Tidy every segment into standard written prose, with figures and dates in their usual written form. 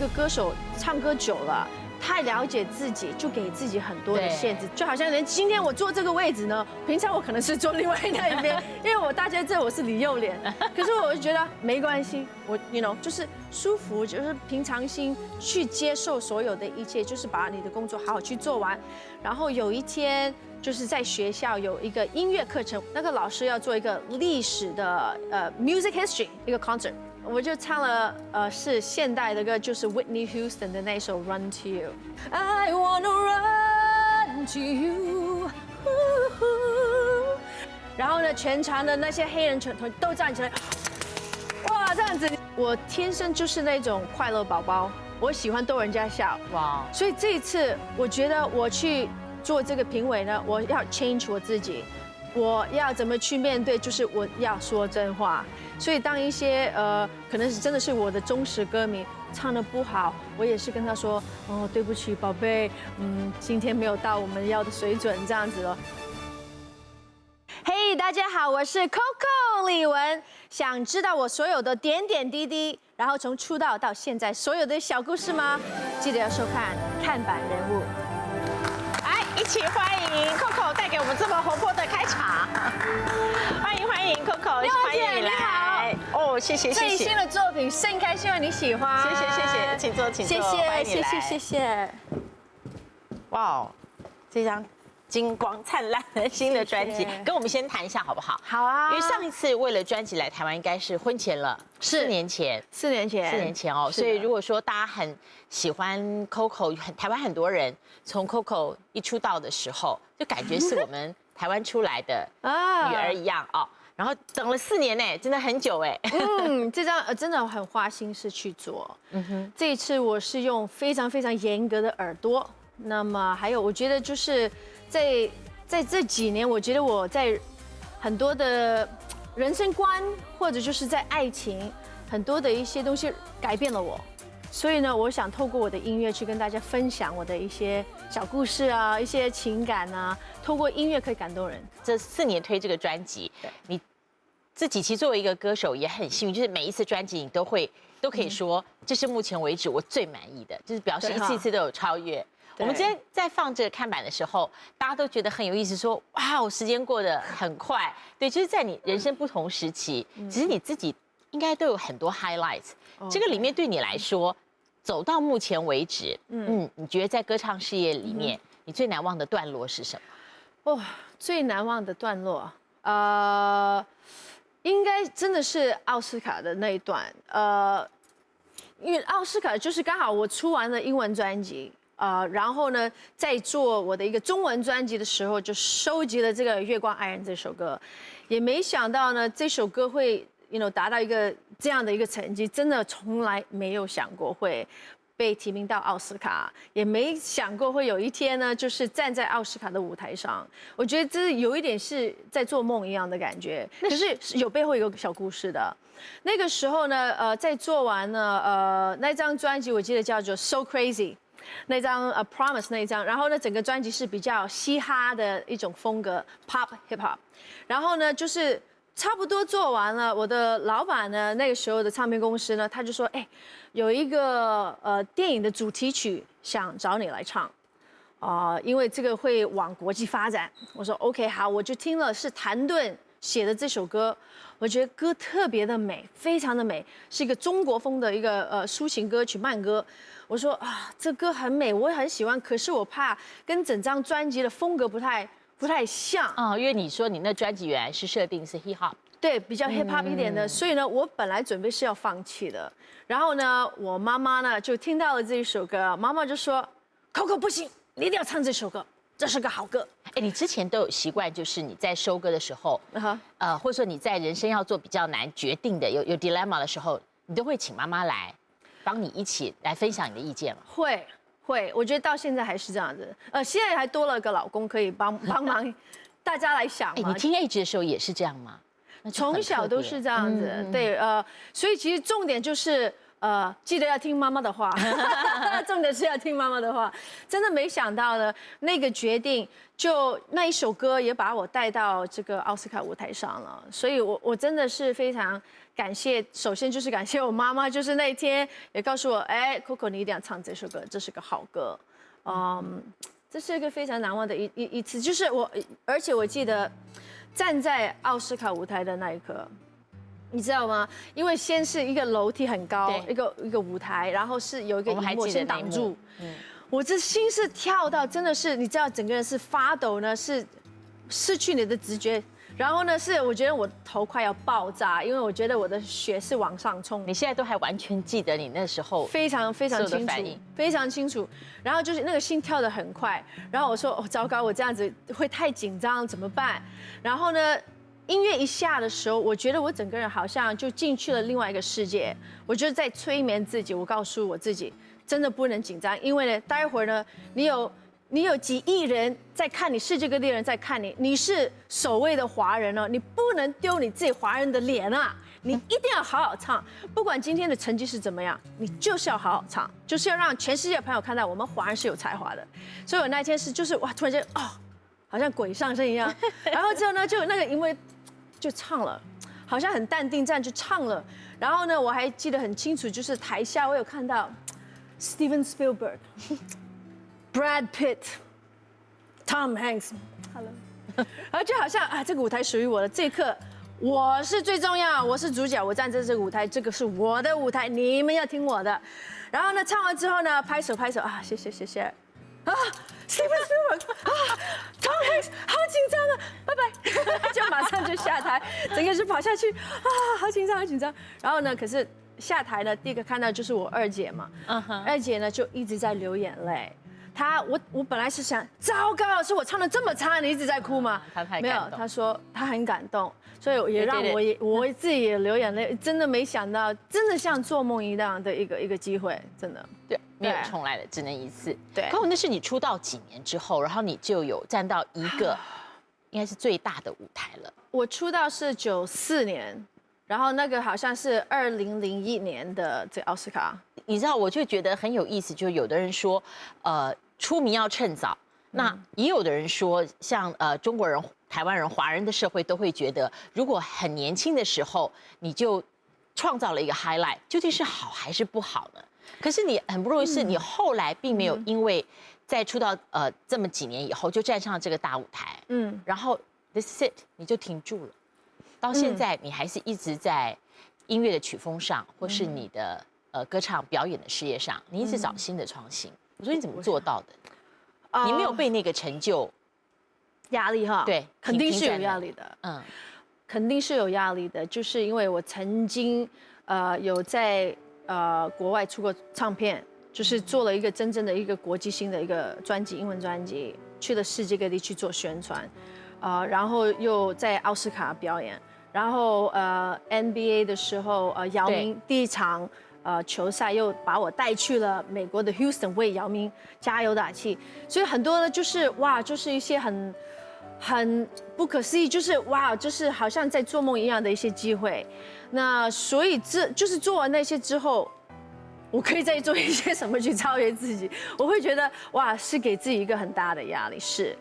个歌手唱歌久了。太了解自己，就给自己很多的限制，就好像连今天我坐这个位置呢，平常我可能是坐另外那一边，因为我大家知道我是李幼莲，可是我就觉得没关系，我就是舒服，就是平常心去接受所有的一切，就是把你的工作好好去做完。然后有一天就是在学校有一个音乐课程，那个老师要做一个历史的music history 一个 concert。我就唱了是现代的歌，就是 Whitney Houston 的那首《Run to You》。I wanna run to you。然后呢，全场的那些黑人全都站起来，哇，这样子，我天生就是那种快乐宝宝，我喜欢逗人家笑。哇！所以这一次，我觉得我去做这个评委呢，我要 change 我自己。我要怎么去面对？就是我要说真话。所以当一些可能是真的是我的忠实歌迷唱得不好，我也是跟他说，哦，对不起，宝贝，今天没有到我们要的水准，这样子了。嘿，大家好，我是 Coco 李玟。想知道我所有的点点滴滴，然后从出道到现在所有的小故事吗？记得要收看《看板人物》。一起欢迎 Coco 带给我们这么活泼的开场，欢迎 Coco， 欢迎你来。哦，谢谢。最新的作品《盛开》，希望你喜欢。谢谢，请坐，请坐。谢谢。哇，这张金光灿烂的新的专辑，跟我们先谈一下好不好？好啊。因为上一次为了专辑来台湾，应该是婚前了，4年前。4年前哦，所以如果说大家很喜欢 Coco， 台湾很多人从 Coco 一出道的时候，就感觉是我们台湾出来的女儿一样哦。然后等了4年呢，真的很久哎。这张真的很花心思去做。这一次我是用非常非常严格的耳朵。那么还有，我觉得就是在这几年，我觉得我在很多的人生观，或者就是在爱情，很多的一些东西改变了我。所以呢，我想透过我的音乐去跟大家分享我的一些小故事啊，一些情感啊，透过音乐可以感动人。这4年推这个专辑，你自己其实作为一个歌手也很幸运，就是每一次专辑你都可以说，这是目前为止我最满意的，就是表示一次一次都有超越。我们今天在放这个看板的时候，大家都觉得很有意思，说哇，时间过得很快。对，就是在你人生不同时期，其实你自己应该都有很多 highlights。这个里面对你来说，走到目前为止，你觉得在歌唱事业里面，你最难忘的段落是什么？最难忘的段落，应该真的是奥斯卡的那一段，因为奥斯卡就是刚好我出完了英文专辑。然后呢，在做我的一个中文专辑的时候，就收集了这个《月光爱人》这首歌，也没想到呢，这首歌会达到一个这样的一个成绩，真的从来没有想过会被提名到奥斯卡，也没想过会有一天呢，就是站在奥斯卡的舞台上。我觉得这有一点是在做梦一样的感觉，可是有背后有个小故事的。那个时候呢，在做完呢，那张专辑我记得叫做《So Crazy》。那张Promise 那一张，然后呢，整个专辑是比较嘻哈的一种风格 ，Pop Hip Hop。然后呢，就是差不多做完了，我的老板呢，那个时候的唱片公司呢，他就说，有一个电影的主题曲想找你来唱，因为这个会往国际发展。我说 OK 好，我就听了是谭盾写的这首歌，我觉得歌特别的美，非常的美，是一个中国风的一个抒情歌曲慢歌。我说这歌很美，我很喜欢，可是我怕跟整张专辑的风格不太像因为你说你那专辑原来是设定是 hip hop， 对，比较 hip hop 一点的，所以呢，我本来准备是要放弃的。然后呢，我妈妈呢就听到了这一首歌，妈妈就说 ：“Coco 不行，你一定要唱这首歌，这是个好歌。”你之前都有习惯，就是你在收歌的时候，或者说你在人生要做比较难决定的有 dilemma 的时候，你都会请妈妈来帮你一起来分享你的意见吗？会，我觉得到现在还是这样子。现在还多了个老公可以帮忙，大家来想嘛。你听 Age 的时候也是这样吗？从小都是这样子，对，所以其实重点就是记得要听妈妈的话，重点是要听妈妈的话。真的没想到呢，那个决定就那一首歌也把我带到这个奥斯卡舞台上了。所以我真的是非常感谢，首先就是感谢我妈妈，就是那一天也告诉我，哎 ，Coco 你一定要唱这首歌，这是个好歌。这是一个非常难忘的一次，就是而且我记得站在奥斯卡舞台的那一刻。你知道吗？因为先是一个楼梯很高，一个舞台，然后是有一个荧幕先挡住。我这心是跳到真的是，你知道整个人是发抖呢，是失去你的直觉。然后呢，是我觉得我头快要爆炸，因为我觉得我的血是往上冲。你现在都还完全记得你那时候非常清楚，非常清楚。然后就是那个心跳得很快，然后我说哦糟糕，我这样子会太紧张怎么办？然后呢？音乐一下的时候，我觉得我整个人好像就进去了另外一个世界。我就是在催眠自己，我告诉我自己，真的不能紧张，因为呢，待会儿呢，你有几亿人在看你，世界各地人在看你，你是首位的华人哦，你不能丢你自己华人的脸啊！你一定要好好唱，不管今天的成绩是怎么样，你就是要好好唱，就是要让全世界的朋友看到我们华人是有才华的。所以我那天是就是哇，突然间哦，好像鬼上身一样，然后之后呢，就那个因为。就唱了，好像很淡定这样就唱了。然后呢，我还记得很清楚，就是台下我有看到 Steven Spielberg、Brad Pitt、Tom Hanks，Hello， 然后就好像啊，这个舞台属于我的，这一刻我是最重要，我是主角，我站在这个舞台，这个是我的舞台，你们要听我的。然后呢，唱完之后呢，拍手啊，谢谢啊。Steven Spielberg 啊 ，Tom Hanks 好紧张啊，拜拜，就马上就下台，整个是跑下去啊，好紧张。然后呢，可是下台呢，第一个看到就是我二姐嘛，二姐呢就一直在流眼泪。我本来是想，糟糕，是我唱的这么差，你一直在哭吗？没有，她说她很感动，所以也让我自己也流眼泪。真的没想到，真的像做梦一样的一个机会，真的。对。没有重来的，只能一次。对，可那是你出道几年之后，然后你就有站到一个应该是最大的舞台了。我出道是94年，然后那个好像是2001年的这奥斯卡。你知道，我就觉得很有意思，就有的人说，出名要趁早，那也有的人说，像中国人、台湾人、华人的社会都会觉得，如果很年轻的时候你就创造了一个 highlight， 究竟是好还是不好呢？可是你很不容易，是你后来并没有因为在出道这么几年以后就站上这个大舞台，然后 this is it 你就停住了，到现在你还是一直在音乐的曲风上，或是你的歌唱表演的事业上，你一直找新的创新。我说你怎么做到的？你没有被那个成就压力哈？对，肯定是有压力的，肯定是有压力的，就是因为我曾经有在。国外出过唱片，就是做了一个真正的一个国际性的一个专辑，英文专辑，去了世界各地去做宣传，然后又在奥斯卡表演，然后NBA 的时候，姚明第一场球赛又把我带去了美国的 Houston 为姚明加油打气，所以很多的就是哇，就是一些很不可思议，就是哇，就是好像在做梦一样的一些机会。那所以就是做完那些之后，我可以再做一些什么去超越自己？我会觉得哇，是给自己一个很大的压力。是，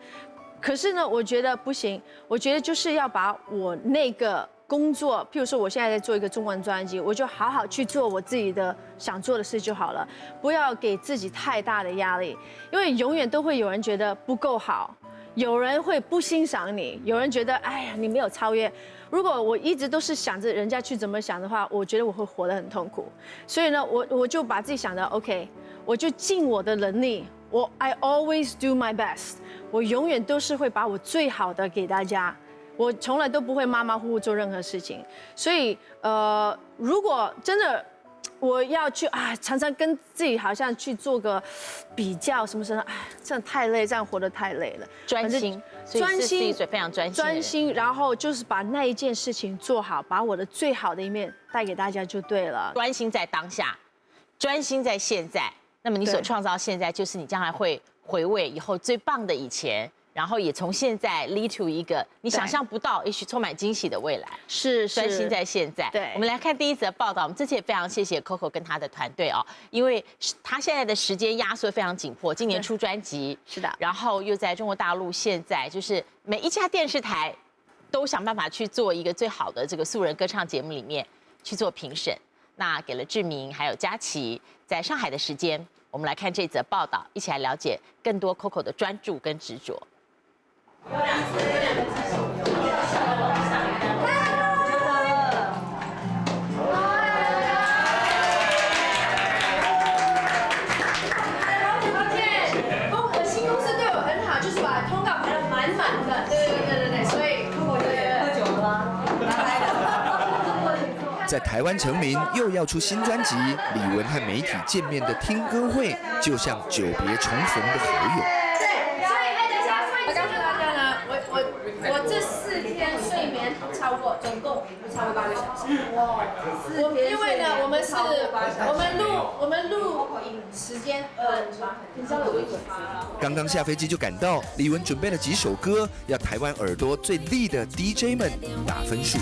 可是呢，我觉得不行。我觉得就是要把我那个工作，譬如说我现在在做一个中文专辑，我就好好去做我自己的想做的事就好了，不要给自己太大的压力，因为永远都会有人觉得不够好。有人会不欣赏你，有人觉得哎呀你没有超越。如果我一直都是想着人家去怎么想的话，我觉得我会活得很痛苦。所以呢，我就把自己想的 OK， 我就尽我的能力，I always do my best， 我永远都是会把我最好的给大家，我从来都不会马马虎虎做任何事情。所以如果真的我要去常常跟自己好像去做个比较什么什么，这样太累，这样活得太累了。专心，非常专心，然后就是把那一件事情做好，把我的最好的一面带给大家就对了。专心在当下，专心在现在。那么你所创造现在，就是你将来会回味以后最棒的以前，然后也从现在 lead to 一个你想象不到，也许充满惊喜的未来。是专心在现在。对，我们来看第一则报道。我们这次也非常谢谢 Coco 跟他的团队哦，因为他现在的时间压缩非常紧迫，今年出专辑，是的，然后又在中国大陆，现在就是每一家电视台都想办法去做一个最好的这个素人歌唱节目里面去做评审。那给了志明还有佳琪在上海的时间，我们来看这则报道，一起来了解更多 Coco 的专注跟执着。在台湾成名，又要出新专辑，李玟和媒体见面的听歌会，就像久别重逢的好友。对，所以我告诉大家呢，我这4天睡眠总共不超过8个小时。因为呢，我们录影时间很稍微有一点。刚刚下飞机就赶到，李玟准备了几首歌，要台湾耳朵最厉的 DJ 们打分数。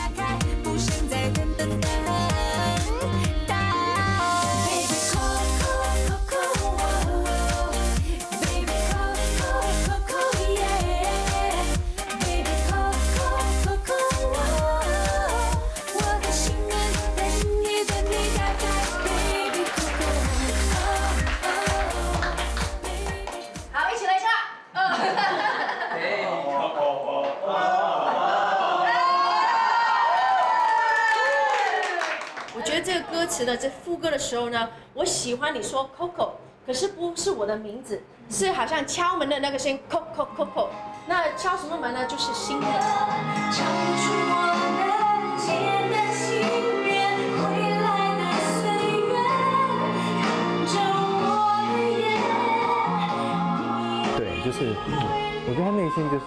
歌词的这副歌的时候呢，我喜欢你说 Coco， 可是不是我的名字，是好像敲门的那个声音 Coco Coco。那敲什么门呢？就是心愿。唱不出我们间的心愿，未来的岁月，看着我的眼。对，就是我觉得他内心就是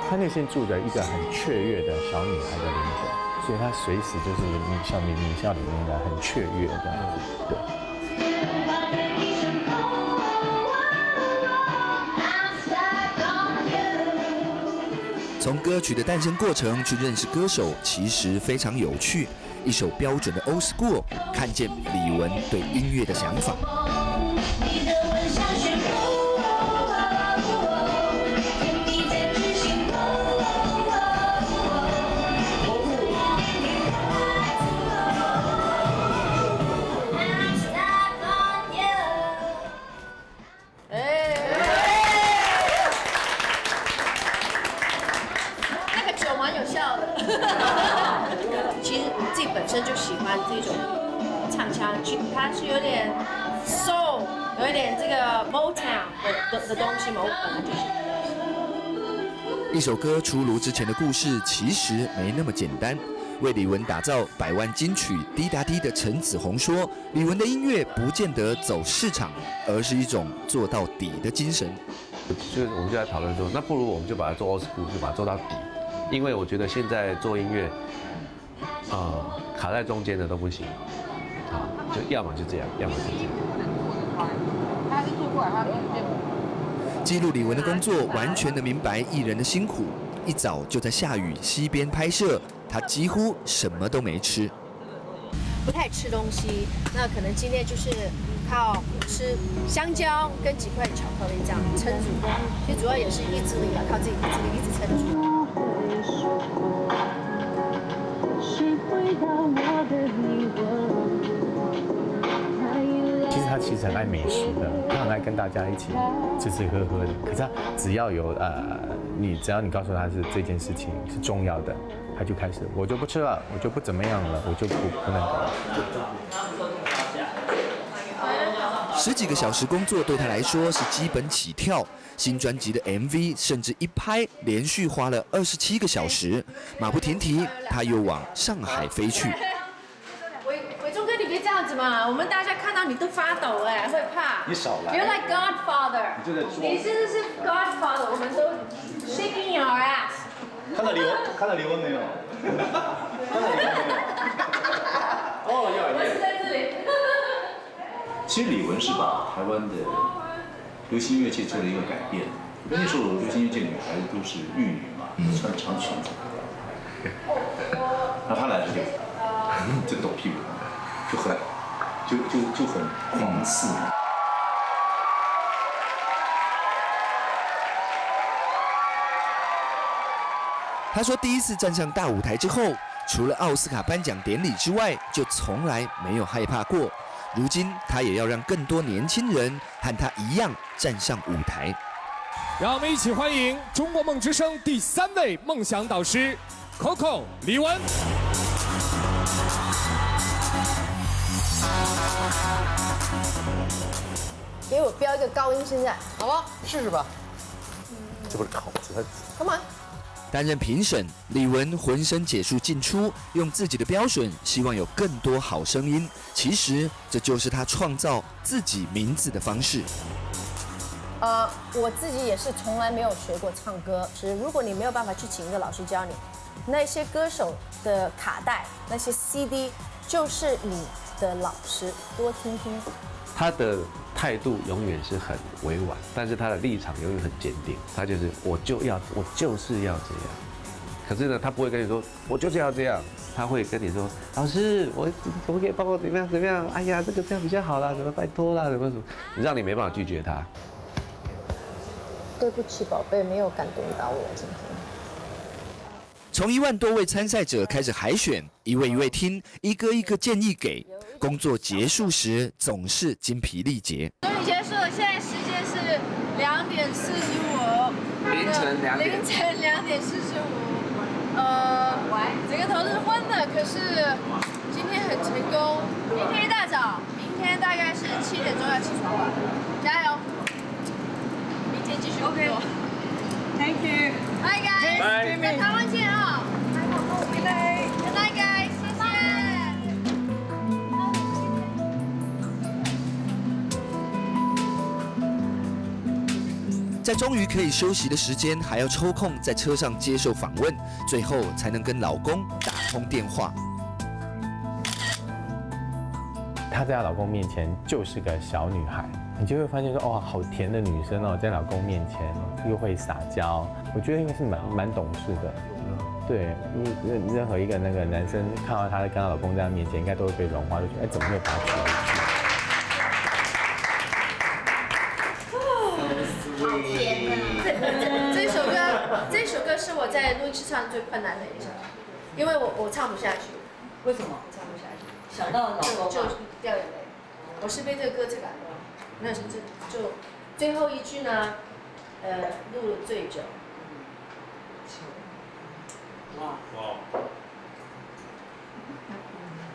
他内心住着一个很雀跃的小女孩的灵魂。所以他随时就是像你笑里面的很雀跃这样子，对。从歌曲的诞生过程去认识歌手，其实非常有趣。一首标准的 Old School， 看见李玟对音乐的想法。本身就喜欢这种唱腔，它是有点 soul， 有一点这个 Motown 的东西嘛，我本来就喜欢。一首歌出炉之前的故事其实没那么简单。为李玟打造100万金曲滴答滴的陈子红说，李玟的音乐不见得走市场，而是一种做到底的精神。就是我们就在讨论说，那不如我们就把它做 old school， 就把它做到底，因为我觉得现在做音乐。卡在中间的都不行，就要么就这样，要么就这样。他是做过来，他记录李玟的工作，完全的明白艺人的辛苦。一早就在下雨溪边拍摄，他几乎什么都没吃，不太吃东西。那可能今天就是靠吃香蕉跟几块巧克力这样撑住。其实主要也是意志力啊，靠自己意志力一直撑住。其实很爱美食的，他很爱跟大家一起吃吃喝喝的。可是他只要有只要你告诉他是这件事情是重要的，他就开始我就不吃了，我就不怎么样了，我就不那个。10几个小时工作对他来说是基本起跳。新专辑的 MV 甚至一拍连续花了27个小时，马不停蹄，他又往上海飞去。伟忠哥，你别这样子嘛，我们大家看到你都发抖哎，会怕。你少来。 You're like Godfather。你就在装。你真的是 Godfather， 我们都 shaking your ass。看到李玟没有？看到李玟没有？哦，要。我是在这里。其实李玟是把台湾的流行乐界做了一个改变。那时候流行乐界女孩子都是玉女嘛，穿长裙子，然后她来了就这个抖屁股，就很狂肆。他说，第一次站上大舞台之后，除了奥斯卡颁奖典礼之外，就从来没有害怕过。如今，他也要让更多年轻人和他一样站上舞台。让我们一起欢迎中国梦之声第3位梦想导师 Coco 李玟。给我飙一个高音，现在好不好？试试吧。这不是考试， Come on。担任评审，李玟浑身解数进出，用自己的标准，希望有更多好声音。其实，这就是他创造自己名字的方式。我自己也是从来没有学过唱歌，如果你没有办法去请一个老师教你，那些歌手的卡带、那些 CD 就是你的老师，多听听。他的态度永远是很委婉，但是他的立场永远很坚定。他就是我就是要这样。可是呢，他不会跟你说我就是要这样，他会跟你说老师，我可不可以帮我怎么样？哎呀，这个这样比较好啦，怎么拜托啦，怎么，让你没办法拒绝他。对不起，宝贝，没有感动到我今天。从1万多位参赛者开始海选，一位一位听，一个一个建议给。工作结束时总是精疲力竭。终于结束了，现在时间是2点45，凌晨2点45。整个头是昏的，可是今天很成功。明天一大早，明天大概是7点钟要起床了，加油！明天继续工作。Thank you. Hi guys， 在台湾见啊！ Good night. Good night guys， 谢谢。在终于可以休息的时间，还要抽空在车上接受访问，最后才能跟老公打通电话。她在她老公面前就是个小女孩，你就会发现说，哇，好甜的女生哦，在老公面前又会撒娇，我觉得应该是蛮懂事的。对，任何一个那个男生看到她跟她老公在她面前，应该都会被融化，就觉得哎，怎么会把她娶回去？这首歌是我在录音室唱最困难的一首，因为我唱不下去。为什么？唱不下去，想到老公就掉眼泪。我是被这个歌词感动，那是就最后一句呢，录了最久。哇！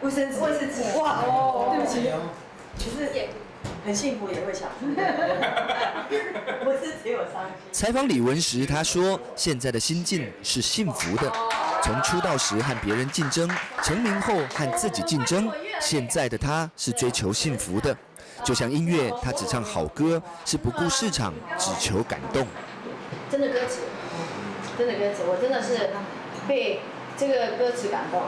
卫生纸，哇！对不起，其实很幸福也会想，不是只有伤心。采访李玟时，她说：“现在的心境是幸福的，从出道时和别人竞争，成名后和自己竞争，现在的她是追求幸福的。就像音乐，她只唱好歌，是不顾市场，只求感动。”真的歌词，我真的是被这个歌词感动。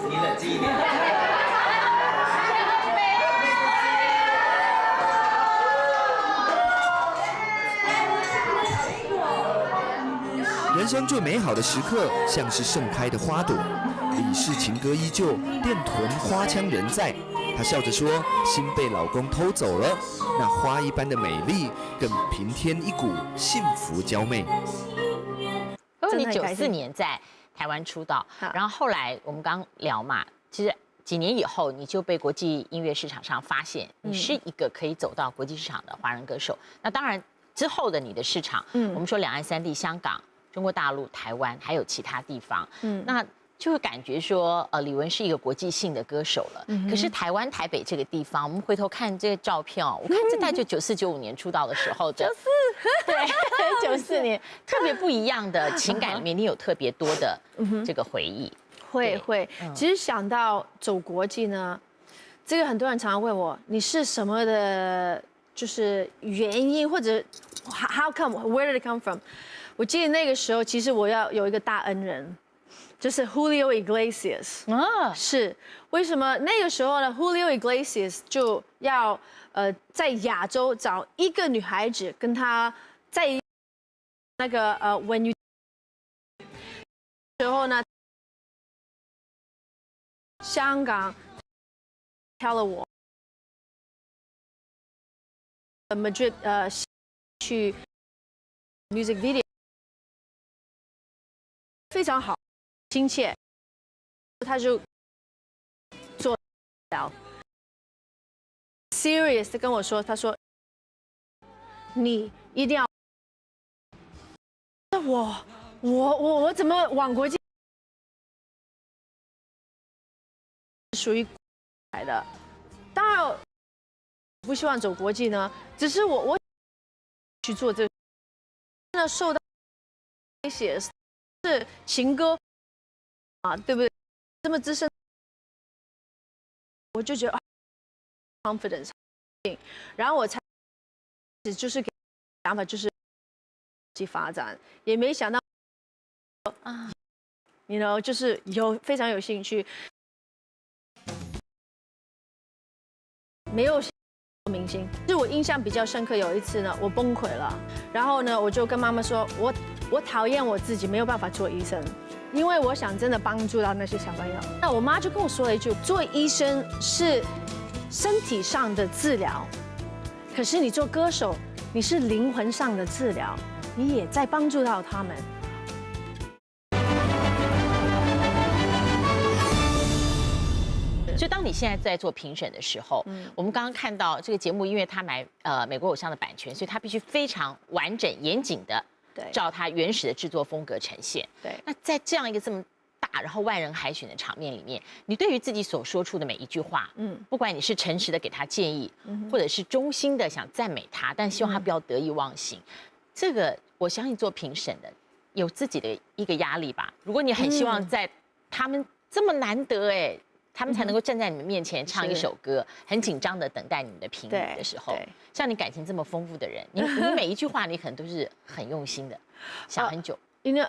你冷静一点。人生最美好的时刻，像是盛开的花朵。李氏情歌依旧，电臀花腔仍在。她笑着说：“心被老公偷走了，那花一般的美丽，更平添一股幸福娇媚。”因为你94年在台湾出道，然后后来我们刚聊嘛，其实几年以后你就被国际音乐市场上发现，你是一个可以走到国际市场的华人歌手。那当然之后的你的市场，我们说两岸三地，香港、中国大陆、台湾还有其他地方，那就会感觉说，李玟是一个国际性的歌手了。可是台湾台北这个地方，我们回头看这个照片哦，我看这大概就94、95年出道的时候的，对，94年特别不一样的情感里面，你有特别多的这个回忆。会，其实想到走国际呢，这个很多人常常问我，你是什么的，就是原因或者 how come where did it come from？ 我记得那个时候，其实我要有一个大恩人。就是 Julio Iglesias 啊，是为什么那个时候呢？Julio Iglesias 就要在亚洲找一个女孩子跟他在那个When You 时候呢，香港挑了我，Madrid 去 music video 非常好，亲切，他就做了 serious 的跟我说，他说你一定要，我怎么往国际属于来的？当然不希望走国际呢，只是我去做这个，真的受到威胁是情歌啊，对不对？这么资深，我就觉得 confidence， 然后我才就是给想法就是去发展，也没想到啊，you know， 就是非常有兴趣，没有明星。是我印象比较深刻，有一次呢，我崩溃了，然后呢，我就跟妈妈说，我讨厌我自己，没有办法做医生，因为我想真的帮助到那些小朋友。那我妈就跟我说了一句，做医生是身体上的治疗，可是你做歌手，你是灵魂上的治疗，你也在帮助到他们。就当你现在在做评审的时候，我们刚刚看到这个节目，因为它买美国偶像的版权，所以它必须非常完整严谨的照它原始的制作风格呈现。对，那在这样一个这么大然后万人海选的场面里面，你对于自己所说出的每一句话，不管你是诚实的给他建议，或者是衷心的想赞美他，但希望他不要得意忘形，这个我相信做评审的有自己的一个压力吧。如果你很希望在他们这么难得他们才能够站在你们面前唱一首歌，很紧张的等待你们的评语的时候，像你感情这么丰富的人，你每一句话你可能都是很用心的，想很久。因为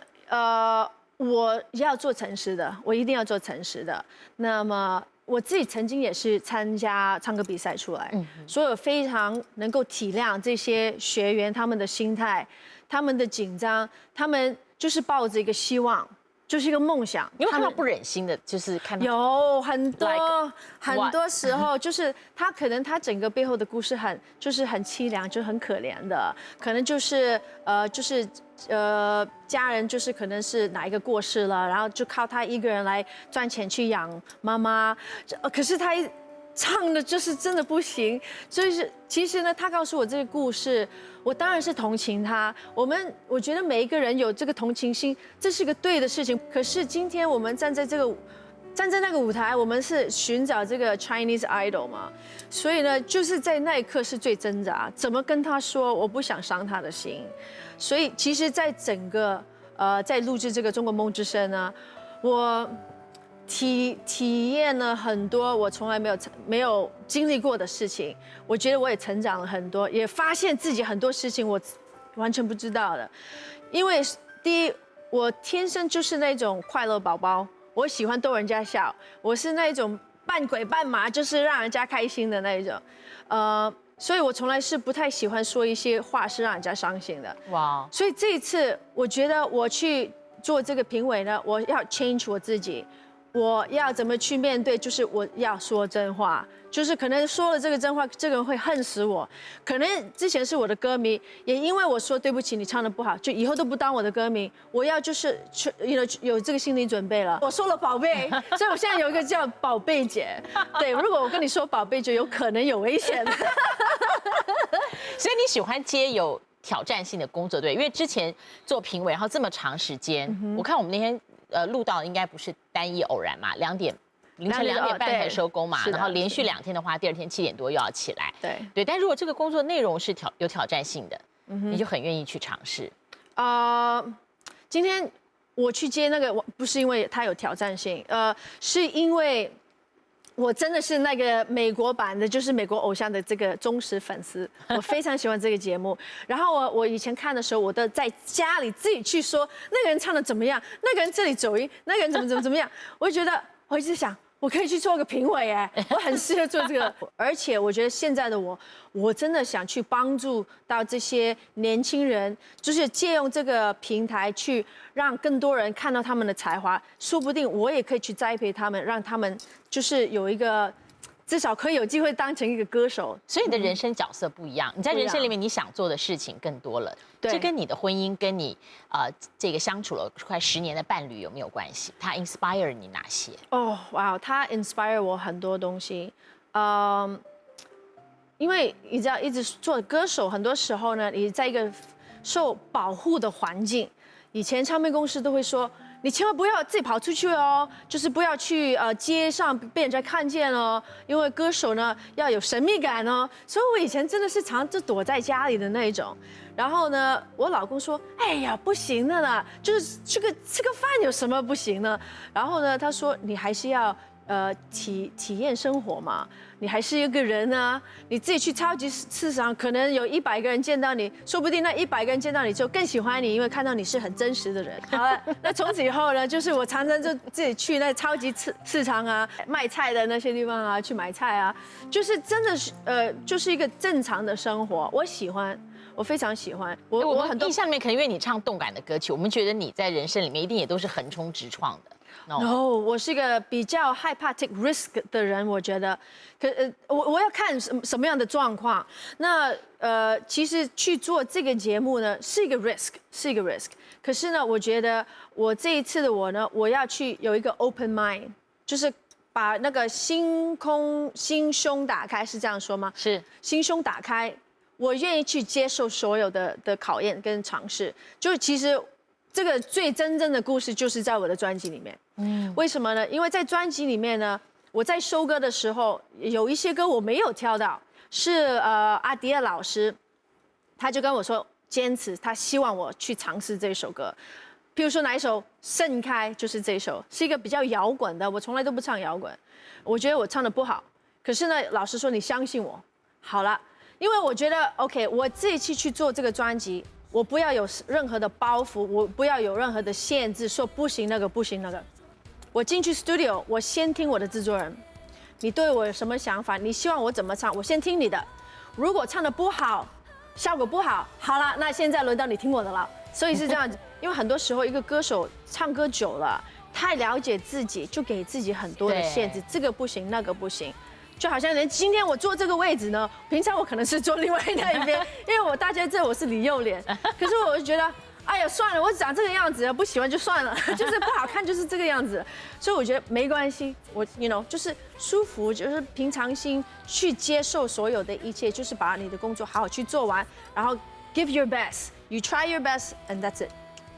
我要做诚实的，我一定要做诚实的。那么我自己曾经也是参加唱歌比赛出来，所以我非常能够体谅这些学员他们的心态，他们的紧张，他们就是抱着一个希望。就是一个梦想，你有看到不忍心的，就是看到有很多时候，就是他可能他整个背后的故事很凄凉，就很可怜的，可能就是家人就是可能是哪一个过世了，然后就靠他一个人来赚钱去养妈妈，可是他唱的就是真的不行，所以其实呢，他告诉我这个故事，我当然是同情他。我觉得每一个人有这个同情心，这是个对的事情。可是今天我们站在那个舞台，我们是寻找这个 Chinese idol 嘛，所以呢，就是在那一刻是最挣扎，怎么跟他说我不想伤他的心。所以其实，在整个在录制这个《中国梦之声》呢，我体验了很多我从来没有经历过的事情，我觉得我也成长了很多，也发现自己很多事情我完全不知道的。因为第一，我天生就是那种快乐宝宝，我喜欢逗人家笑，我是那种扮鬼扮马，就是让人家开心的那一种，所以我从来是不太喜欢说一些话是让人家伤心的。哇！所以这一次，我觉得我去做这个评委呢，我要 change 我自己。我要怎么去面对？就是我要说真话，就是可能说了这个真话，这个人会恨死我。可能之前是我的歌迷，也因为我说对不起，你唱得不好，就以后都不当我的歌迷。我要就是有这个心理准备了。我说了宝贝，所以我现在有一个叫宝贝姐。对，如果我跟你说宝贝，就有可能有危险。所以你喜欢接有挑战性的工作，对？因为之前做评委，然后这么长时间，我看我们那天。录到应该不是单一偶然嘛，凌晨2点半才收工嘛，然后连续2天的话，第二天7点多又要起来。对，但如果这个工作内容是有挑战性的，你就很愿意去尝试。今天我去接那个，不是因为它有挑战性，是因为我真的是那个美国版的，就是美国偶像的这个忠实粉丝，我非常喜欢这个节目。然后我以前看的时候，我都在家里自己去说那个人唱的怎么样，那个人这里走音，那个人怎么样，我就觉得我一直想。我可以去做个评委哎，我很适合做这个，而且我觉得现在的我真的想去帮助到这些年轻人，就是借用这个平台去让更多人看到他们的才华，说不定我也可以去栽培他们，让他们就是有一个。至少可以有机会当成一个歌手，所以你的人生角色不一样，你在人生里面你想做的事情更多了。对，这跟你的婚姻跟你这个相处了快10年的伴侣有没有关系？他 inspire 你哪些？哦，哇，他 inspire 我很多东西，因为你知道一直做歌手，很多时候呢，你在一个受保护的环境，以前唱片公司都会说。你千万不要自己跑出去哦，就是不要去街上被人家看见哦，因为歌手呢要有神秘感哦。所以我以前真的是常就躲在家里的那一种。然后呢，我老公说：“哎呀，不行的啦，就是吃个饭有什么不行呢？”然后呢，他说：“你还是要体验生活嘛。”你还是一个人啊，你自己去超级市场，可能有100个人见到你，说不定那100个人见到你就更喜欢你，因为看到你是很真实的人。好了，那从此以后呢，就是我常常就自己去那超级市场啊，卖菜的那些地方啊，去买菜啊，就是真的是就是一个正常的生活，我喜欢。我非常喜欢，我很多印象里面，可能因为你唱动感的歌曲，我们觉得你在人生里面一定也都是横冲直撞的。No， 我是一个比较害怕 take risk 的人，我觉得，我要看什么样的状况。那其实去做这个节目呢，是一个 risk。可是呢，我觉得我这一次的我呢，我要去有一个 open mind， 就是把那个心胸打开，是这样说吗？是，心胸打开。我愿意去接受所有的考验跟尝试，就是其实这个最真正的故事就是在我的专辑里面。为什么呢？因为在专辑里面呢，我在收歌的时候有一些歌我没有挑到，是阿迪尔老师，他就跟我说坚持，他希望我去尝试这首歌。譬如说哪一首《盛开》就是这首，是一个比较摇滚的，我从来都不唱摇滚，我觉得我唱的不好，可是呢，老师说你相信我，好了。因为我觉得 ，OK， 我这一期去做这个专辑，我不要有任何的包袱，我不要有任何的限制，说不行那个不行那个。我进去 studio， 我先听我的制作人，你对我有什么想法？你希望我怎么唱？我先听你的。如果唱的不好，效果不好，好了，那现在轮到你听我的了。所以是这样子，因为很多时候一个歌手唱歌久了，太了解自己，就给自己很多的限制，这个不行，那个不行。就好像今天我坐这个位置呢，平常我可能是坐另外那一边，因为大家知道我是李幼莲，可是我就觉得，哎呀算了，我长这个样子，不喜欢就算了，就是不好看就是这个样子，所以我觉得没关系，我 就是舒服，就是平常心去接受所有的一切，就是把你的工作好好去做完，然后 give your best，you try your best and that's it。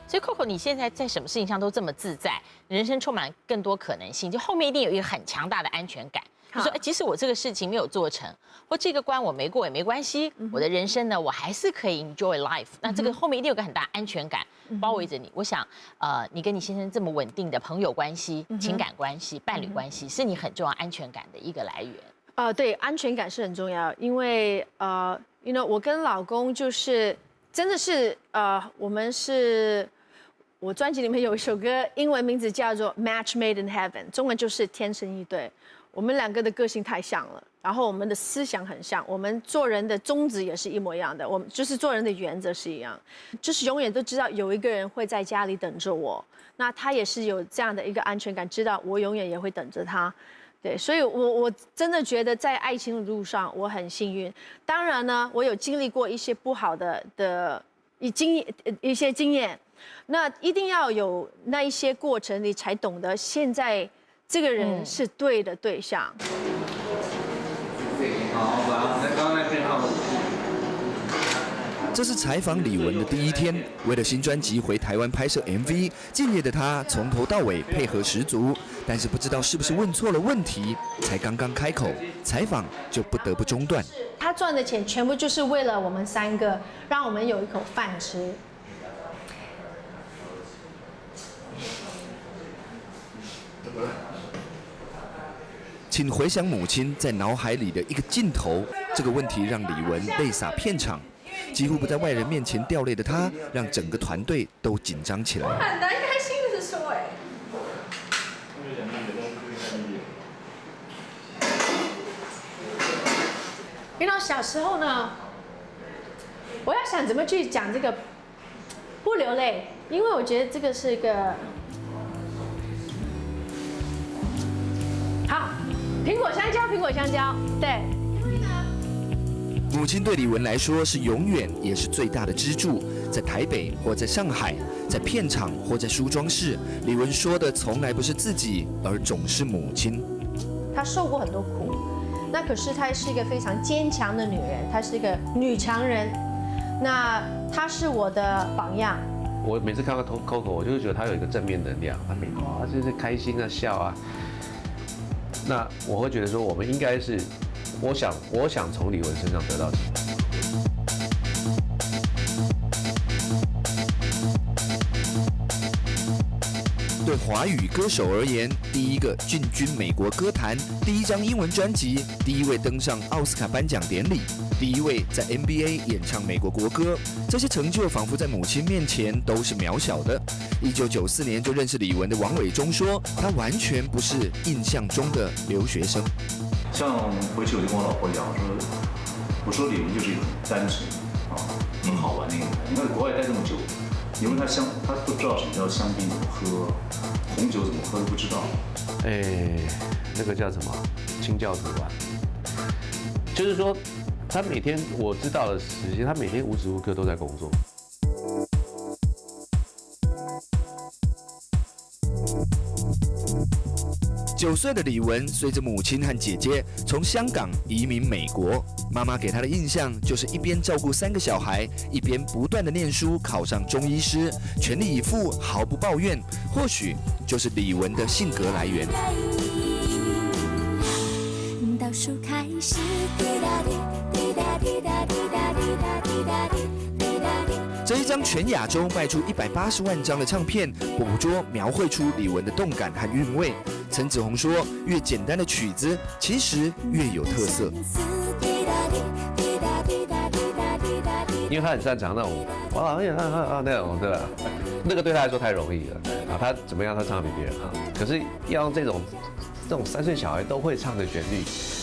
所以 Coco， 你现在在什么事情上都这么自在，人生充满了更多可能性，就后面一定有一个很强大的安全感。就说，即使我这个事情没有做成，或这个关我没过也没关系，我的人生呢，我还是可以 enjoy life。那这个后面一定有个很大安全感包围着你。我想，你跟你先生这么稳定的朋友关系、情感关系、伴侣关系，是你很重要安全感的一个来源。对，安全感是很重要，因为我跟老公就是真的是我专辑里面有一首歌，英文名字叫做《Match Made in Heaven》，中文就是天生一对。我们两个的个性太像了，然后我们的思想很像，我们做人的宗旨也是一模一样的，我们就是做人的原则是一样，就是永远都知道有一个人会在家里等着我，那他也是有这样的一个安全感，知道我永远也会等着他。对，所以我真的觉得在爱情的路上我很幸运。当然呢，我有经历过一些不好的一些经验，那一定要有那一些过程，你才懂得现在这个人是对的对象。这是采访李玟的第一天，为了新专辑回台湾拍摄 MV， 敬业的她从头到尾配合十足，但是不知道是不是问错了问题，才刚刚开口，采访就不得不中断。他赚的钱全部就是为了我们3个，让我们有一口饭吃。其请回想母亲在脑海里的一个镜头。这个问题让李玟泪洒片场，几乎不在外人面前掉泪的她，让整个团队都紧张起来。很难开心的是说哎。因为小时候呢，我要想怎么去讲这个不流泪，因为我觉得这个是一个好苹果香蕉，苹果香蕉，对。母亲对李玟来说是永远也是最大的支柱，在台北或在上海，在片场或在梳妆室，李玟说的从来不是自己，而总是母亲。她受过很多苦，那可是她是一个非常坚强的女人，她是一个女强人，那她是我的榜样。我每次看到 Coco， 我就会觉得她有一个正面能量，她就是开心啊笑啊。那我会觉得说，我们应该是。我想从李玟身上得到什么？对华语歌手而言，第一个进军美国歌坛，第一张英文专辑，第一位登上奥斯卡颁奖典礼，第一位在 NBA 演唱美国国歌，这些成就仿佛在母亲面前都是渺小的。1994年就认识李玟的王伟忠说，他完全不是印象中的留学生。像回去我就跟我老婆讲，我说李玟就是一个很单纯啊，很好玩的一个人。你看在国外待这么久，你问他不知道什么叫香槟怎么喝，红酒怎么喝都不知道。那个叫什么清教徒吧？就是说，他每天我知道的时间，他每天无时无刻都在工作。9岁的李玟随着母亲和姐姐从香港移民美国，妈妈给她的印象就是一边照顾3个小孩，一边不断的念书，考上中医师，全力以赴，毫不抱怨。或许就是李玟的性格来源。倒数开始，滴答滴，滴答滴答滴答滴答滴答滴。这一张全亚洲卖出180万张的唱片，捕捉描绘出李玟的动感和韵味。陈子红说，越简单的曲子，其实越有特色。因为他很擅长那种哇那种对吧？那个对他来说太容易了啊，他怎么样他唱得比别人好。可是要用这种3岁小孩都会唱的旋律，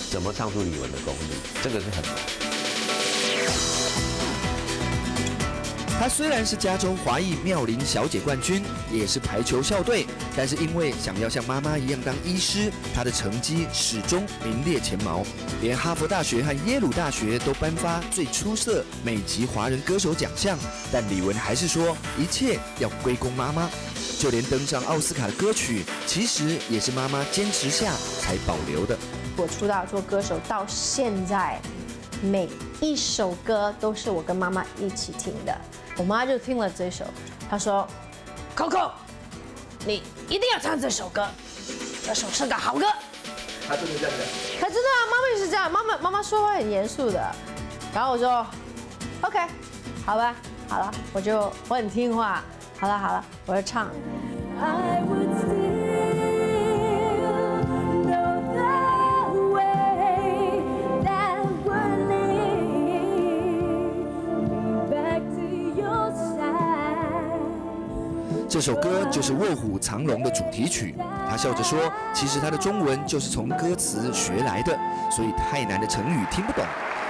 怎么唱出李玟的功力，这个是很难。她虽然是加州华裔妙龄小姐冠军，也是排球校队，但是因为想要像妈妈一样当医师，她的成绩始终名列前茅，连哈佛大学和耶鲁大学都颁发最出色美籍华人歌手奖项。但李玟还是说，一切要归功妈妈，就连登上奥斯卡的歌曲，其实也是妈妈坚持下才保留的。我出道做歌手到现在，每一首歌都是我跟妈妈一起听的。我妈就听了这首，她说 ：“Coco， 你一定要唱这首歌，这首是个好歌。”她真的这样讲？她真的啊，妈妈也是这样。妈妈说话很严肃的，然后我说 ：“OK， 好吧，好了，我很听话，好了，我要唱。” I would still 这首歌就是《卧虎藏龙》的主题曲。他笑着说，其实他的中文就是从歌词学来的，所以太难的成语听不懂。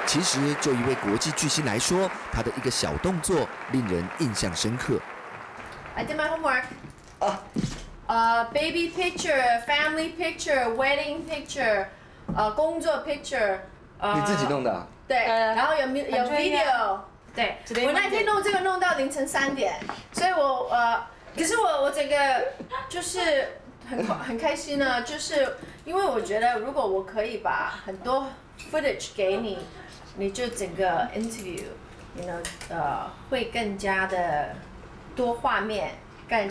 其实就一位国际巨星来说，他的一个小动作令人印象深刻。I did my homework. Baby picture, family picture, wedding picture, 工作 picture. 你自己弄的啊？对，然后有 video。对，我那天弄这个弄到凌晨3点，所以可是我整个就是很开心呢，就是因为我觉得如果我可以把很多 footage 给你，你就整个 interview， 会更加的多画面，更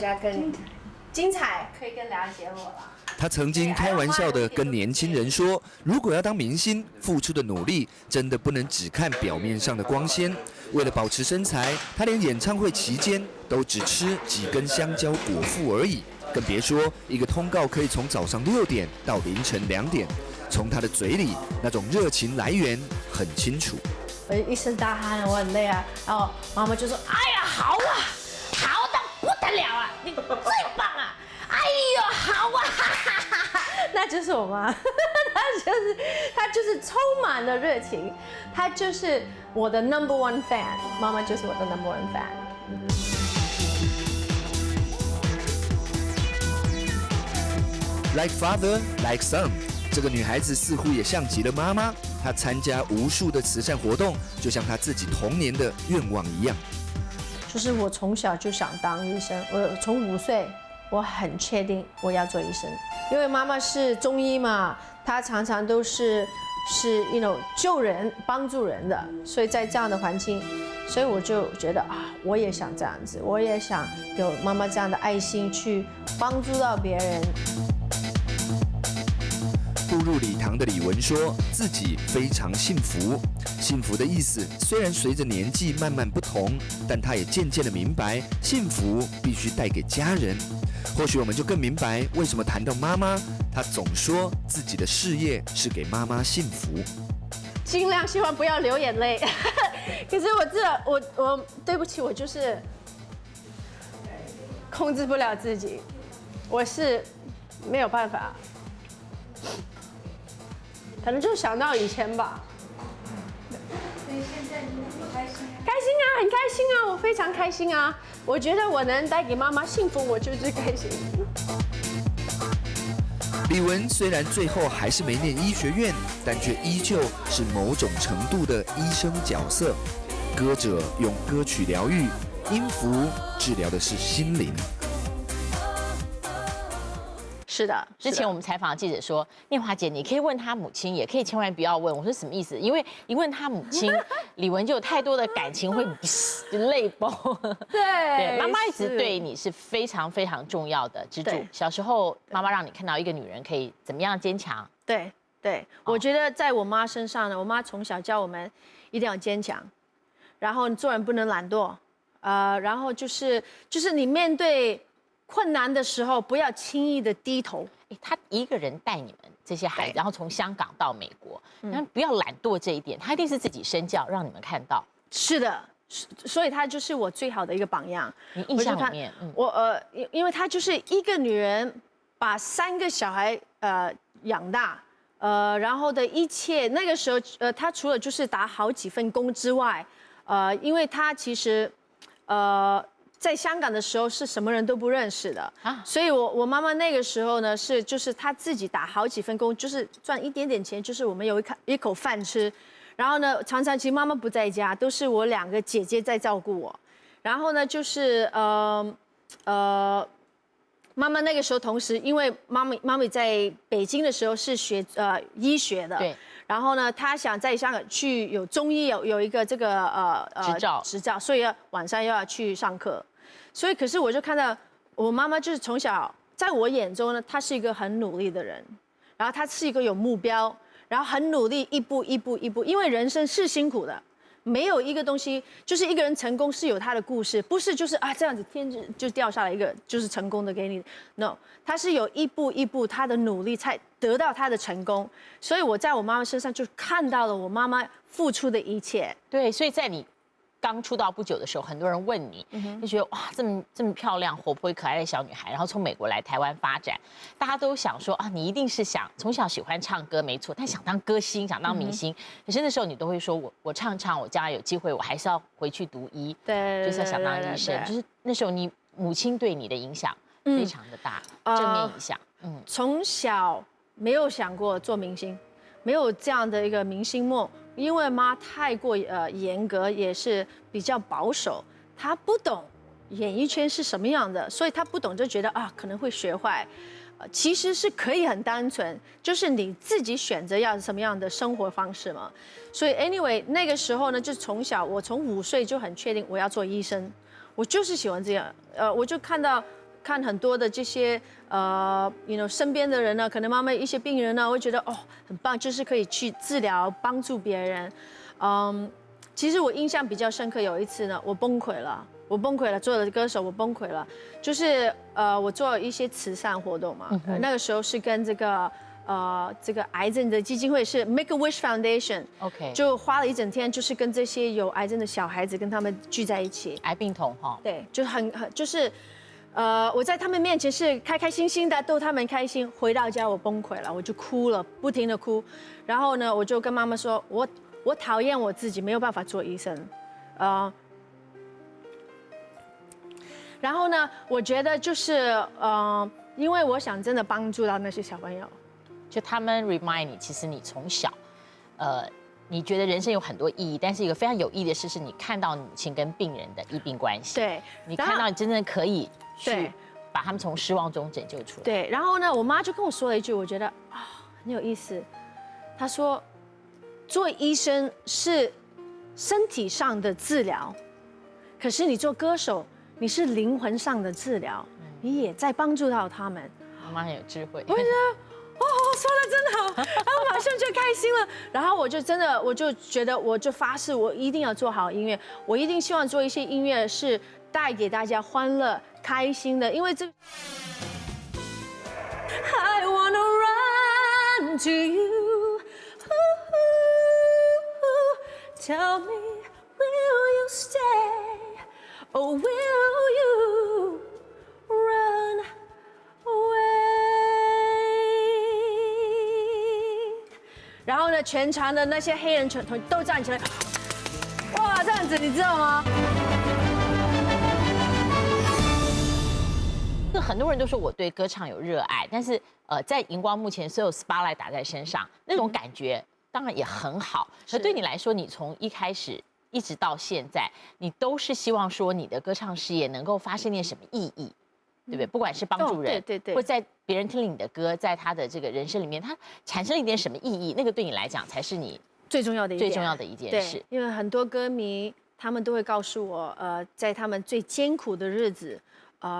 精彩，可以更了解我了。他曾经开玩笑地跟年轻人说，如果要当明星，付出的努力真的不能只看表面上的光鲜。为了保持身材，他连演唱会期间都只吃几根香蕉果腹而已，更别说一个通告可以从早上6点到凌晨2点。从她的嘴里那种热情来源很清楚。我一身大汗，我很累啊。然后妈妈就说：“哎呀，好啊，好到不得了啊，你最棒啊！哎呦，好啊！”哈哈哈哈，那就是我妈，她就是充满了热情，她就是我的 No.1 fan， 妈妈就是我的 No.1 fan。Like father, like son， 这个女孩子似乎也像极了妈妈。她参加无数的慈善活动，就像她自己童年的愿望一样。就是我从小就想当医生，我从5岁，我很确定我要做医生，因为妈妈是中医嘛，她常常都是救人、帮助人的，所以在这样的环境，所以我就觉得啊，我也想这样子，我也想有妈妈这样的爱心去帮助到别人。步入礼堂的李玟说自己非常幸福。幸福的意思虽然随着年纪慢慢不同，但她也渐渐的明白，幸福必须带给家人。或许我们就更明白为什么谈到妈妈，她总说自己的事业是给妈妈幸福。尽量希望不要流眼泪，可是我对不起，我就是控制不了自己，我是没有办法。可能就想到以前吧。所以现在你很开心啊？开心啊，很开心啊，我非常开心啊！我觉得我能带给妈妈幸福，我就是开心。李玟虽然最后还是没念医学院，但却依旧是某种程度的医生角色。歌者用歌曲疗愈，音符治疗的是心灵。是的，之前我们采访的记者说，念华姐，你可以问她母亲，也可以千万不要问。我说什么意思？因为一问她母亲，李玟就有太多的感情会就泪崩。对，妈妈一直对你是非常非常重要的支柱。小时候，妈妈让你看到一个女人可以怎么样坚强。对，我觉得在我妈身上呢，我妈从小教我们一定要坚强，然后做人不能懒惰，然后就是你面对困难的时候，不要轻易的低头。他一个人带你们这些孩子，然后从香港到美国，然后不要懒惰这一点，他一定是自己身教，让你们看到。是的，所以他就是我最好的一个榜样。你印象里面，因为她就是一个女人把3个小孩养大，然后的一切那个时候，她除了就是打好几份工之外，因为她其实在香港的时候是什么人都不认识的啊，所以我妈妈那个时候呢就是她自己打好几份工，就是赚一点点钱，就是我们有一口饭吃。然后呢，常常其实妈妈不在家，都是我2个姐姐在照顾我。然后呢，就是妈妈那个时候同时，因为妈咪在北京的时候是学医学的，对。然后呢，她想在香港去有中医有一个这个执照，所以晚上又要去上课。所以可是我就看到我妈妈就是从小在我眼中呢，她是一个很努力的人，然后她是一个有目标，然后很努力一步一步，因为人生是辛苦的。没有一个东西，就是一个人成功是有他的故事，不是就是这样子天就掉下来一个就是成功的给你。No， 他是有一步一步他的努力才得到他的成功。所以我在我妈妈身上就看到了我妈妈付出的一切。对，所以在你刚出道不久的时候，很多人问你，就觉得哇，这么漂亮、活泼、可爱的小女孩，然后从美国来台湾发展，大家都想说啊，你一定是从小喜欢唱歌，没错，但想当歌星、想当明星。可是那时候你都会说，我唱，我将来有机会，我还是要回去读医，对，就是要想当医生。就是那时候你母亲对你的影响非常的大，正面影响。从小没有想过做明星，没有这样的一个明星梦。因为妈太过严格，也是比较保守，她不懂演艺圈是什么样的，所以她不懂就觉得可能会学坏，其实是可以很单纯，就是你自己选择要什么样的生活方式嘛。所以 anyway 那个时候呢，就从小我从5岁就很确定我要做医生，我就是喜欢这样，我就看很多的这些身边的人呢，可能妈妈一些病人呢，我会觉得很棒，就是可以去治疗帮助别人。其实我印象比较深刻，有一次呢，我崩溃了，做了歌手我崩溃了，就是我做一些慈善活动嘛，那个时候是跟这个这个癌症的基金会是 Make a Wish Foundation，OK， 就花了一整天，就是跟这些有癌症的小孩子跟他们聚在一起，癌病童哈，对，就是就是我在他们面前是开开心心的逗他们开心，回到家我崩溃了，我就哭了，不停的哭，然后呢，我就跟妈妈说，我讨厌我自己，没有办法做医生，然后呢，我觉得就是因为我想真的帮助到那些小朋友，就他们 remind 你，其实你从小，你觉得人生有很多意义，但是一个非常有意义的事是你看到母亲跟病人的医病关系，对，你看到你真正可以去把他们从失望中拯救出来。对，然后呢，我妈就跟我说了一句，我觉得很有意思，她说，做医生是身体上的治疗，可是你做歌手，你是灵魂上的治疗，你也在帮助到他们。妈妈很有智慧。我觉得说得真好，然后马上就开心了。然后我就真的，我就觉得，我就发誓，我一定要做好音乐，我一定希望做一些音乐是带给大家欢乐、开心的，因为这。I wanna run to you, tell me will you stay, or will you run away？ 然后呢，全场的那些黑人群都站起来，哇，这样子你知道吗？很多人都说我对歌唱有热爱，但是在荧光幕前所有 spotlight 打在身上，那种感觉当然也很好。可对你来说，你从一开始一直到现在，你都是希望说你的歌唱事业能够发生点什么意义，对不对？不管是帮助人，对，或在别人听了你的歌，在他的这个人生里面，它产生了一点什么意义，那个对你来讲才是你最重要的一件事。因为很多歌迷他们都会告诉我，在他们最艰苦的日子。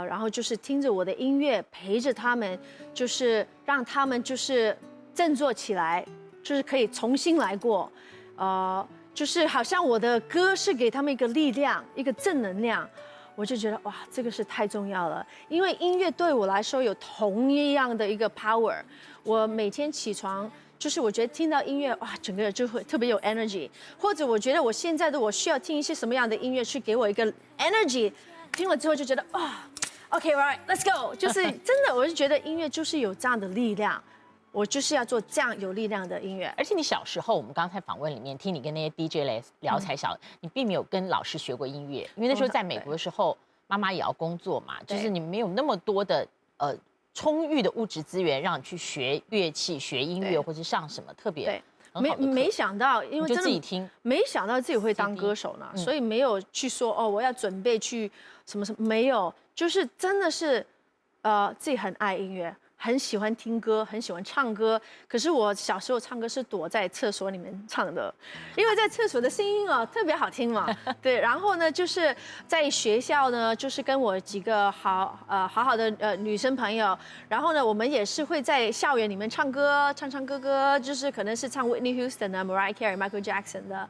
然后就是听着我的音乐，陪着他们，就是让他们就是振作起来，就是可以重新来过，就是好像我的歌是给他们一个力量，一个正能量，我就觉得哇，这个是太重要了，因为音乐对我来说有同一样的一个 power， 我每天起床。就是我觉得听到音乐哇，整个人就会特别有 energy， 或者我觉得我现在的我需要听一些什么样的音乐去给我一个 energy， 听了之后就觉得OK right let's go， 就是真的，我就觉得音乐就是有这样的力量，我就是要做这样有力量的音乐。而且你小时候，我们刚才访问里面听你跟那些 DJ 聊才晓得，你并没有跟老师学过音乐，因为那时候在美国的时候，妈妈也要工作嘛，就是你没有那么多的充裕的物质资源让你去学乐器、学音乐，或者上什么特别没想到，因为真的自己听，没想到自己会当歌手呢，所以没有去说我要准备去什么，没有，就是真的是自己很爱音乐，很喜欢听歌，很喜欢唱歌。可是我小时候唱歌是躲在厕所里面唱的，因为在厕所的声音特别好听嘛。对，然后呢，就是在学校呢，就是跟我几个好的女生朋友，然后呢，我们也是会在校园里面唱歌，唱歌，就是可能是唱 Whitney Houston 的、Mariah Carey、Michael Jackson 的。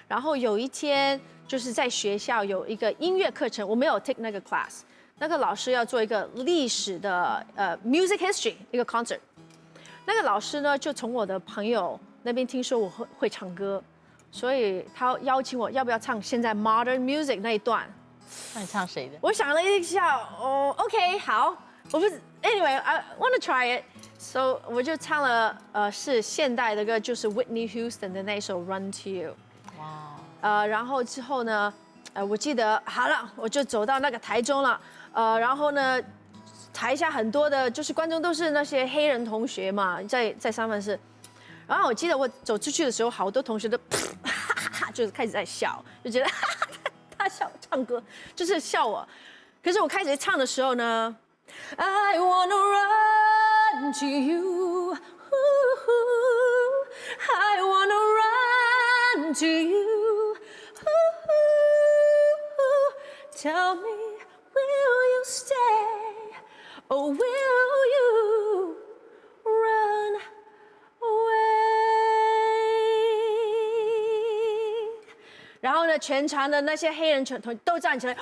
然后有一天就是在学校有一个音乐课程，我没有 take 那个 class。那个老师要做一个历史的music history 一个 concert， 那个老师呢就从我的朋友那边听说我会唱歌，所以他邀请我要不要唱现在 modern music 那一段。那你唱谁的？我想了一下，OK 好，我不是 anyway I want to try it， so 我就唱了是现代的歌，就是 Whitney Houston 的那首 Run to You。哇。然后之后呢，我记得好了，我就走到那个台中了。然后呢，台下很多的就是观众都是那些黑人同学嘛，在三藩市。然后我记得我走出去的时候，好多同学都就是开始在笑，就觉得他笑唱歌就是笑我。可是我开始唱的时候呢 ，I wanna run to you， I wanna run to you， tell me。Will you stay, or will you run away？ 然后呢，全场的那些黑人群都站起来，哇，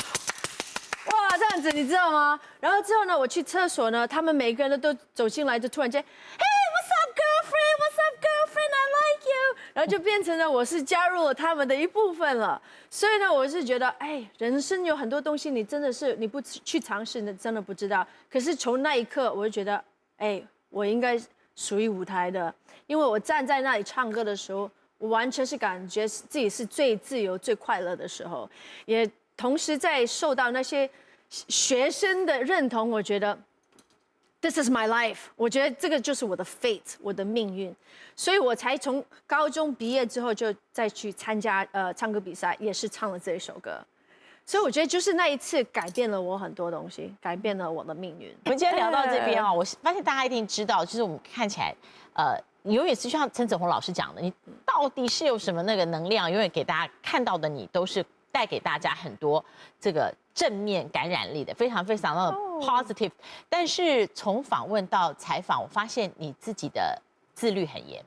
这样子你知道吗？然后之后呢，我去厕所呢，他们每个人都走进来，就突然间 ，Hey, what's up, girl？然后就变成了我是加入了他们的一部分了。所以呢，我是觉得，哎，人生有很多东西，你真的是你不去尝试，你真的不知道。可是从那一刻，我就觉得，哎，我应该属于舞台的，因为我站在那里唱歌的时候，我完全是感觉自己是最自由、最快乐的时候，也同时在受到那些学生的认同，我觉得 This is my life， 我觉得这个就是我的 fate， 我的命运，所以我才从高中毕业之后就再去参加唱歌比赛，也是唱了这一首歌，所以我觉得就是那一次改变了我很多东西，改变了我的命运。我们今天聊到这边啊，我发现大家一定知道，就是我们看起来，你永远是像陈子鸿老师讲的，你到底是有什么那个能量，永远给大家看到的你都是带给大家很多这个正面感染力的，非常非常的 positive。但是从访问到采访，我发现你自己的自律很严，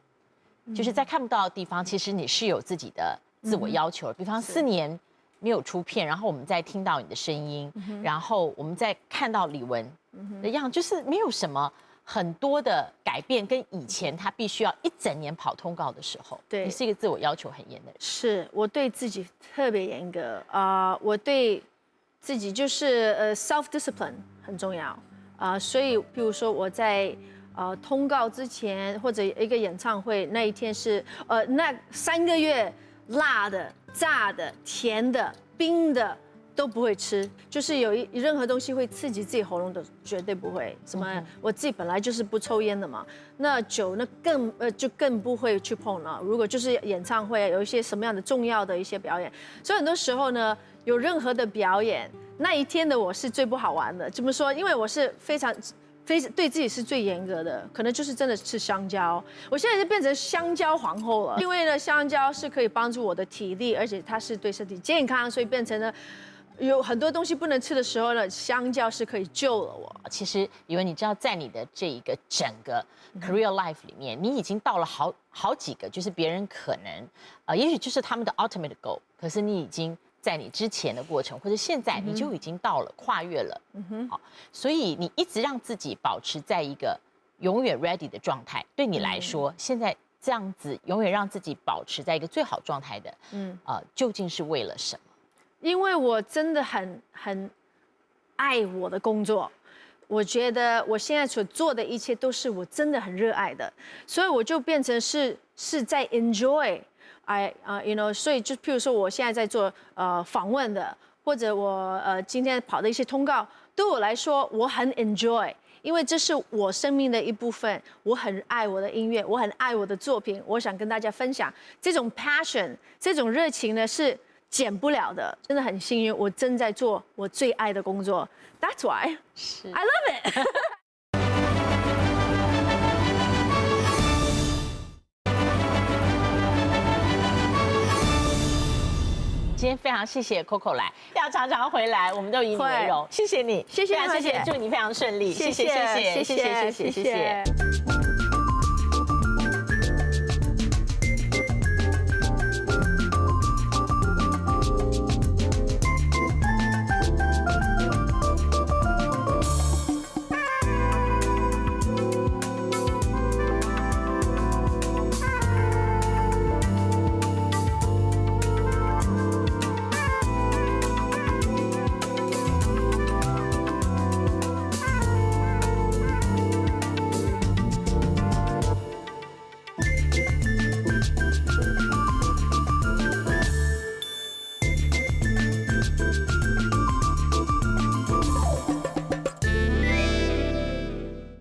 就是在看不到的地方，其实你是有自己的自我要求的。比方4年没有出片，然后我们再听到你的声音，然后我们再看到李玟的样，就是没有什么很多的改变，跟以前他必须要1整年跑通告的时候，对，你是一个自我要求很严的人。是我对自己特别严格我对自己就是self discipline 很重要所以比如说我在通告之前或者一个演唱会那一天是那3个月辣的、炸的、甜的、冰的都不会吃，就是有任何东西会刺激自己喉咙的，绝对不会。什么？我自己本来就是不抽烟的嘛，那酒那就更不会去碰了。如果就是演唱会有一些什么样的重要的一些表演，所以很多时候呢，有任何的表演，那一天的我是最不好玩的。怎么说？因为我是非常对自己是最严格的，可能就是真的吃香蕉。我现在就变成香蕉皇后了，因为呢，香蕉是可以帮助我的体力，而且它是对身体健康，所以变成了。有很多东西不能吃的时候呢，香蕉是可以救了我。其实以为你知道，在你的这一个整个 career life 里面，你已经到了好几个，就是别人可能也许就是他们的 ultimate goal， 可是你已经在你之前的过程或者现在你就已经到了跨越了，好，所以你一直让自己保持在一个永远 ready 的状态，对你来说，现在这样子永远让自己保持在一个最好状态的，究竟是为了什么？因为我真的很爱我的工作，我觉得我现在所做的一切都是我真的很热爱的，所以我就变成是在 enjoy， you know， 所以就譬如说我现在在做访问的，或者我今天跑的一些通告，对我来说我很 enjoy， 因为这是我生命的一部分，我很爱我的音乐，我很爱我的作品，我想跟大家分享这种 passion， 这种热情呢是。减不了的，真的很幸运，我正在做我最爱的工作。That's why I love it 。今天非常谢谢 Coco 来，要常常回来，我们都以你为荣。谢谢你，谢谢，祝你非常顺利，谢谢。